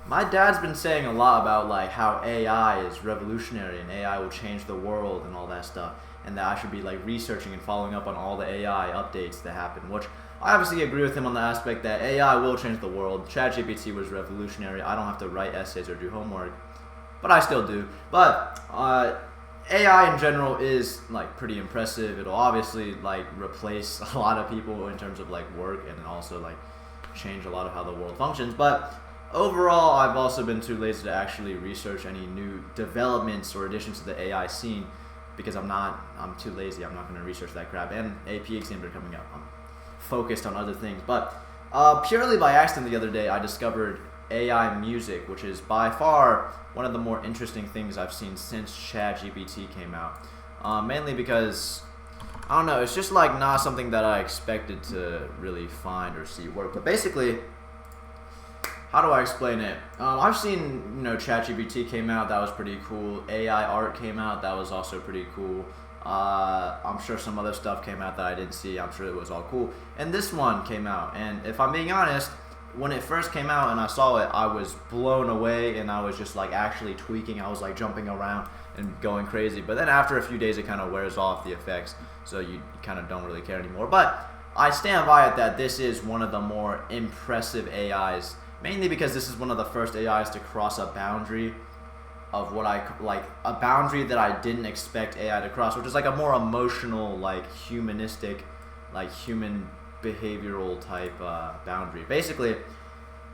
My dad's been saying a lot about like how AI is revolutionary and AI will change the world and all that stuff, and that I should be like researching and following up on all the AI updates that happen, which I obviously agree with him on the aspect that AI will change the world. ChatGPT was revolutionary. I don't have to write essays or do homework, but I still do. But AI in general is like pretty impressive. It'll obviously like replace a lot of people in terms of like work, and also like change a lot of how the world functions. But overall, I've also been too lazy to actually research any new developments or additions to the AI scene because I'm too lazy. I'm not going to research that crap. And AP exams are coming up. I'm focused on other things. But purely by accident the other day, I discovered AI music, which is by far one of the more interesting things I've seen since ChatGPT came out. Mainly because, I don't know, it's just like not something that I expected to really find or see work. But basically, how do I explain it? I've seen, ChatGPT came out, that was pretty cool. AI art came out, that was also pretty cool. I'm sure some other stuff came out that I didn't see. I'm sure it was all cool. And this one came out, and if I'm being honest, when it first came out and I saw it, I was blown away, and I was just like actually tweaking. I was like jumping around and going crazy. But then after a few days, it kind of wears off the effects, so you kind of don't really care anymore. But I stand by it that this is one of the more impressive AIs, mainly because this is one of the first AIs to cross a boundary of what a boundary that I didn't expect AI to cross, which is like a more emotional, like humanistic, like human behavioral type boundary. Basically,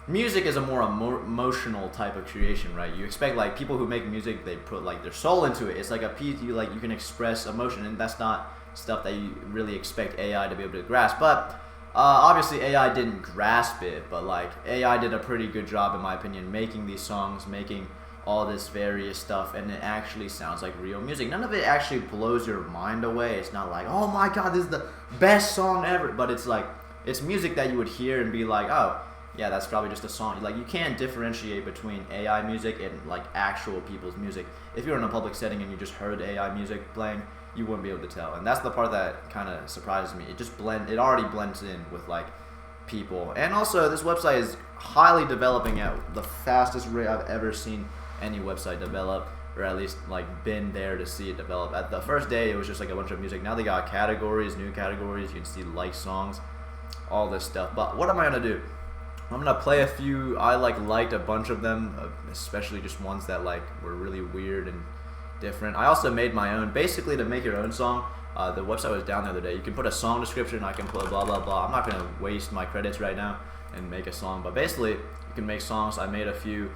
music is a more emotional type of creation, right? You expect like people who make music, they put like their soul into it. It's like a piece you can express emotion, and that's not stuff that you really expect AI to be able to grasp. But obviously AI didn't grasp it, but like AI did a pretty good job in my opinion making these songs, making all this various stuff, and it actually sounds like real music. None of it actually blows your mind away. It's not like, oh my god, this is the best song ever, but it's like, it's music that you would hear and be like, oh yeah, that's probably just a song. Like, you can't differentiate between AI music and like actual people's music. If you're in a public setting and you just heard AI music playing, you wouldn't be able to tell. And that's the part that kind of surprises me. It already blends in with like people. And also, this website is highly developing at the fastest rate I've ever seen any website develop, or at least like been there to see it develop. At the first day, it was just like a bunch of music. Now they got categories, new categories. You can see like songs, all this stuff. But what am I gonna do? I'm gonna play a few. I liked a bunch of them, especially just ones that like were really weird and different. I also made my own. Basically, to make your own song, the website was down the other day. You can put a song description. I can put blah blah blah. I'm not gonna waste my credits right now and make a song. But basically, you can make songs. I made a few.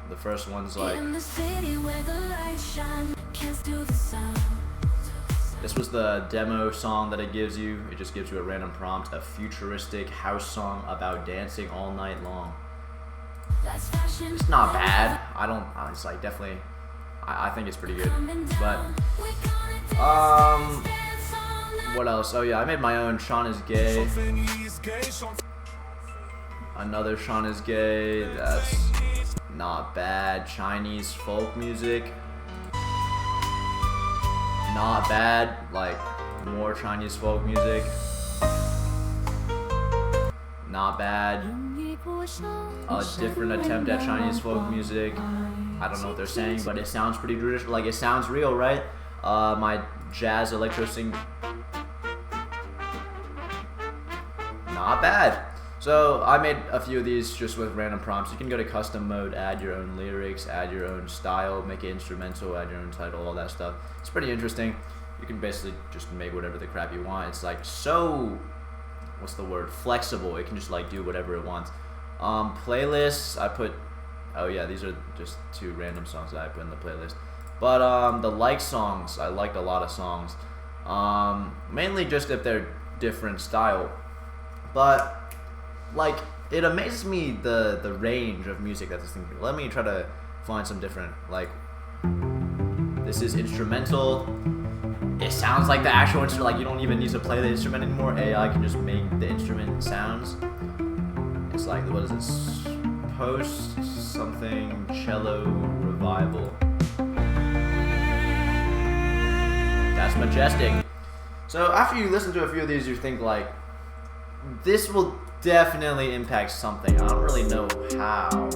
The first one's like, in the city where the lights shine, can't steal the sound. This was the demo song that it gives you. It just gives you a random prompt, a futuristic house song about dancing all night long. It's not bad. It's like definitely, I think it's pretty good. But, what else? Oh yeah, I made my own Sean is Gay. Another Sean is Gay. That's not bad. Chinese folk music. Not bad. Like, more Chinese folk music. Not bad. A different attempt at Chinese folk music. I don't know what they're saying, but it sounds pretty traditional. Like, it sounds real, right? My jazz electro sing. Not bad. So I made a few of these just with random prompts. You can go to custom mode, add your own lyrics, add your own style, make it instrumental, add your own title, all that stuff. It's pretty interesting. You can basically just make whatever the crap you want. It's like so, what's the word? Flexible. It can just like do whatever it wants. Playlists, I put, oh yeah, these are just two random songs that I put in the playlist. But the like songs, I liked a lot of songs. Mainly just if they're different style. But like, it amazes me the range of music that this thing can do. Let me try to find some different, like, this is instrumental. It sounds like the actual instrument, like you don't even need to play the instrument anymore. AI can just make the instrument sounds. It's like, what is this? Post something cello revival. That's majestic. So after you listen to a few of these, you think like, this will definitely impact something. I don't really know how.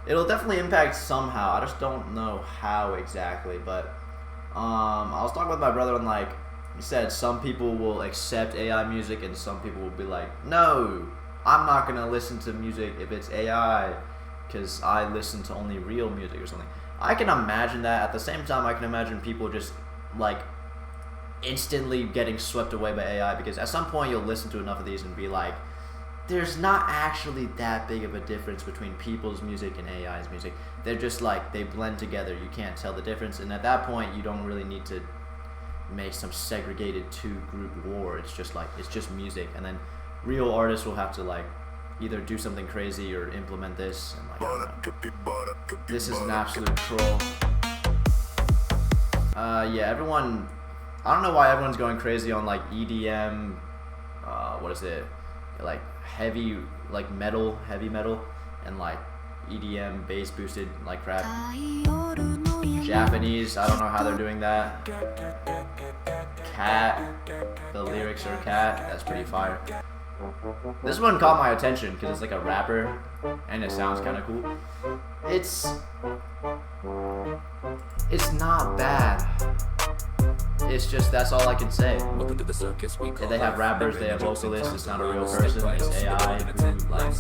It'll definitely impact somehow. I just don't know how exactly. But I was talking with my brother and like he said, some people will accept AI music and some people will be like, no, I'm not gonna listen to music if it's AI because I listen to only real music or something. I can imagine that. At the same time, I can imagine people just like instantly getting swept away by AI because at some point you'll listen to enough of these and be like, there's not actually that big of a difference between people's music and AI's music. They're just like, they blend together. You can't tell the difference. And at that point, you don't really need to make some segregated two-group war. It's just like, it's just music. And then real artists will have to like either do something crazy or implement this. And like, I don't know. This is an absolute troll. Yeah, everyone, I don't know why everyone's going crazy on like EDM, what is it? Like heavy, like metal, heavy metal, and like EDM bass boosted like crap. Japanese, I don't know how they're doing that. Cat, the lyrics are cat, that's pretty fire. This one caught my attention because it's like a rapper and it sounds kind of cool. It's not bad. It's just, that's all I can say. Welcome to the circus. If they have rappers, they have vocalists, it's not a real person, it's AI who, like,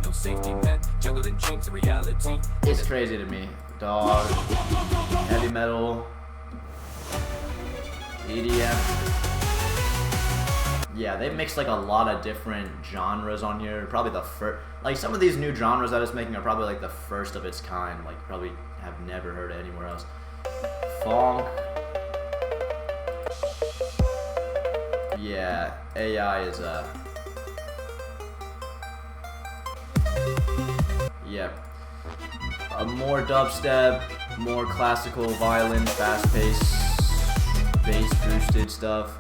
no safety net, juggling dreams and reality. It's crazy to me. Dog, heavy metal, EDM. Yeah, they mixed like a lot of different genres on here. Probably the first, like some of these new genres that it's making are probably like the first of its kind. Like probably have never heard it anywhere else. Funk. Yeah, AI is yeah, more dubstep, more classical violin, fast-paced, bass-boosted stuff.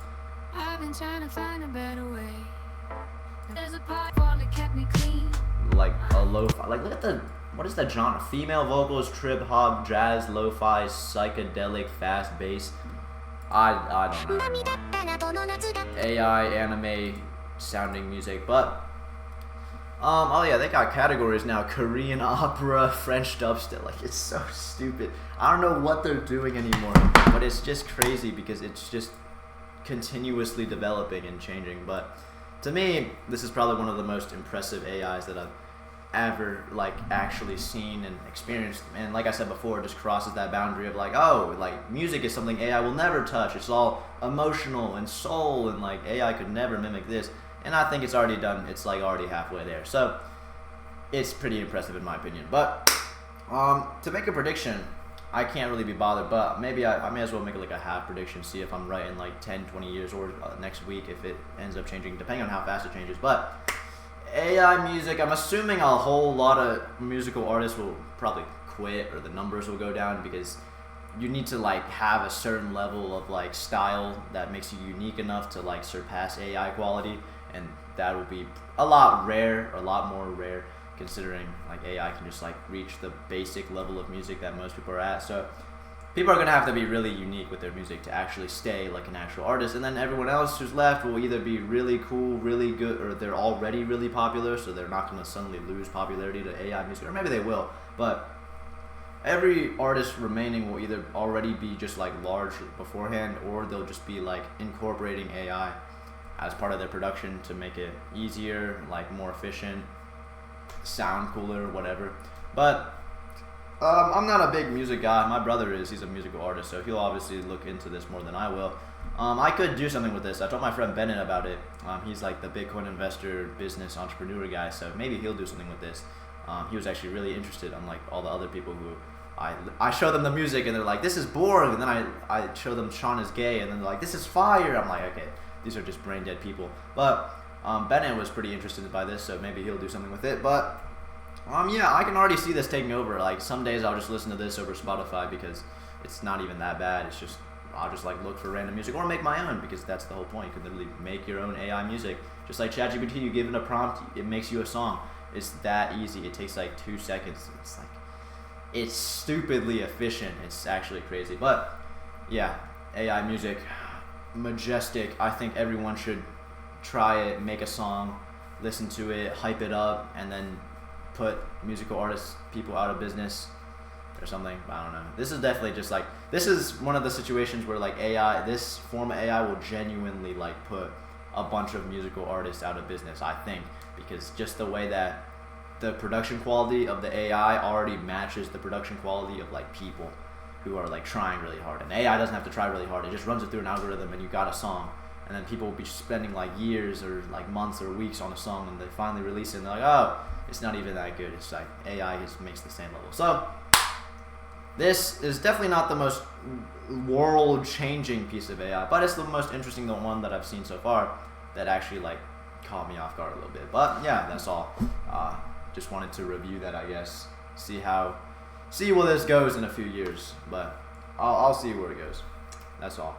I've been trying to find a better way. There's a pot that kept me clean. Like a lo-fi, like look at the, what is that genre? Female vocals, trip hop, jazz, lo-fi, psychedelic, fast bass. I don't know anymore. AI, anime, sounding music, but oh yeah, they got categories now: Korean opera, French dubstep. Like it's so stupid. I don't know what they're doing anymore, but it's just crazy because it's just continuously developing and changing. But to me, this is probably one of the most impressive AIs that I've ever like actually seen and experienced. And like I said before, it just crosses that boundary of like, oh, like music is something AI will never touch. It's all emotional and soul, and like AI could never mimic this. And I think it's already done. It's like already halfway there. So it's pretty impressive in my opinion. But to make a prediction, I can't really be bothered, but maybe I may as well make it like a half prediction, see if I'm right in like 10, 20 years or next week if it ends up changing, depending on how fast it changes. But AI music, I'm assuming a whole lot of musical artists will probably quit or the numbers will go down because you need to like have a certain level of like style that makes you unique enough to like surpass AI quality, and that will be a lot more rare considering like AI can just like reach the basic level of music that most people are at. So people are gonna have to be really unique with their music to actually stay like an actual artist, and then everyone else who's left will either be really cool, really good, or they're already really popular, so they're not gonna suddenly lose popularity to AI music, or maybe they will. But every artist remaining will either already be just like large beforehand, or they'll just be like incorporating AI as part of their production to make it easier, like more efficient, sound cooler, whatever. But I'm not a big music guy. My brother is. He's a musical artist, so he'll obviously look into this more than I will. I could do something with this. I told my friend Bennett about it. He's like the Bitcoin investor, business entrepreneur guy, so maybe he'll do something with this. He was actually really interested, unlike all the other people who I show them the music and they're like, this is boring, and then I show them Sean is gay, and then they're like, this is fire. I'm like, okay, these are just brain dead people. But Bennett was pretty interested by this, so maybe he'll do something with it. But yeah, I can already see this taking over. Like some days I'll just listen to this over Spotify because it's not even that bad. It's just, I'll just like look for random music or make my own, because that's the whole point. You can literally make your own AI music. Just like ChatGPT, you give it a prompt, it makes you a song. It's that easy. It takes like 2 seconds. It's like, it's stupidly efficient. It's actually crazy. But yeah, AI music, majestic. I think everyone should try it, make a song, listen to it, hype it up, and then put musical artists, people out of business or something. I don't know. This is definitely just like, this is one of the situations where like AI, this form of AI will genuinely like put a bunch of musical artists out of business, I think, because just the way that the production quality of the AI already matches the production quality of like people who are like trying really hard. And AI doesn't have to try really hard. It just runs it through an algorithm and you got a song. And then people will be spending like years or like months or weeks on a song, and they finally release it and they're like, oh, it's not even that good. It's like AI just makes the same level. So this is definitely not the most world-changing piece of AI, but it's the most interesting, the one that I've seen so far that actually like caught me off guard a little bit. But yeah, that's all. Just wanted to review that, I guess. See where this goes in a few years, but I'll see where it goes. That's all.